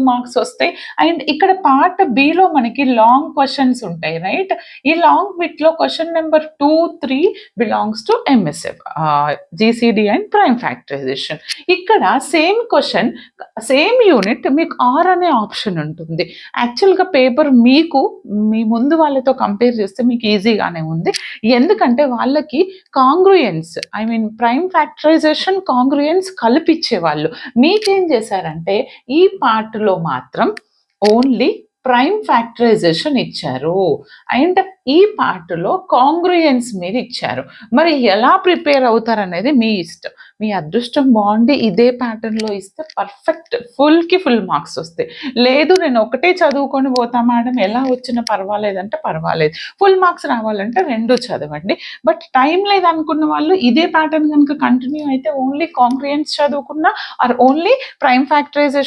Marks వస్తాయి. And ఇక్కడ part బిలో మనకి లాంగ్ క్వశ్చన్స్ ఉంటాయి, రైట్? ఈ లాంగ్ బిట్లో question number 2, 3 belongs to MSF, GCD and prime factorization. ఇక్కడ సేమ్ క్వశ్చన్, సేమ్ యూనిట్, మీకు ఆర్ అనే ఆప్షన్ ఉంటుంది. యాక్చువల్గా పేపర్ మీకు మీ ముందు వాళ్ళతో కంపేర్ చేస్తే మీకు ఈజీగానే ఉంది. ఎందుకంటే వాళ్ళకి కాంగ్రూయన్స్, ఐ మీన్ ప్రైమ్ ఫ్యాక్టరైజేషన్, కాంగ్రూయన్స్ కలిపిచ్చేవాళ్ళు. మీకేం చేశారంటే ఈ పార్ట్లో మాత్రం ఓన్లీ ప్రైమ్ ఫ్యాక్టరైజేషన్ ఇచ్చారు అండ్ ఈ పార్ట్లో కాంగ్రూయన్స్ మీద ఇచ్చారు. మరి ఎలా ప్రిపేర్ అవుతారనేది మీ ఇష్టం. మీ అదృష్టం బాగుండి ఇదే ప్యాటర్న్లో ఇస్తే పర్ఫెక్ట్, ఫుల్ మార్క్స్ వస్తాయి. లేదు నేను ఒకటే చదువుకొని పోతా మేడం, ఎలా వచ్చినా పర్వాలేదంటే పర్వాలేదు. ఫుల్ మార్క్స్ రావాలంటే 2 చదవండి. బట్ టైం లేదనుకున్న వాళ్ళు ఇదే ప్యాటర్న్ కనుక కంటిన్యూ అయితే ఓన్లీ కాంగ్రూయన్స్ చదువుకున్నా ఆర్ ఓన్లీ ప్రైమ్ ఫ్యాక్టరైజేషన్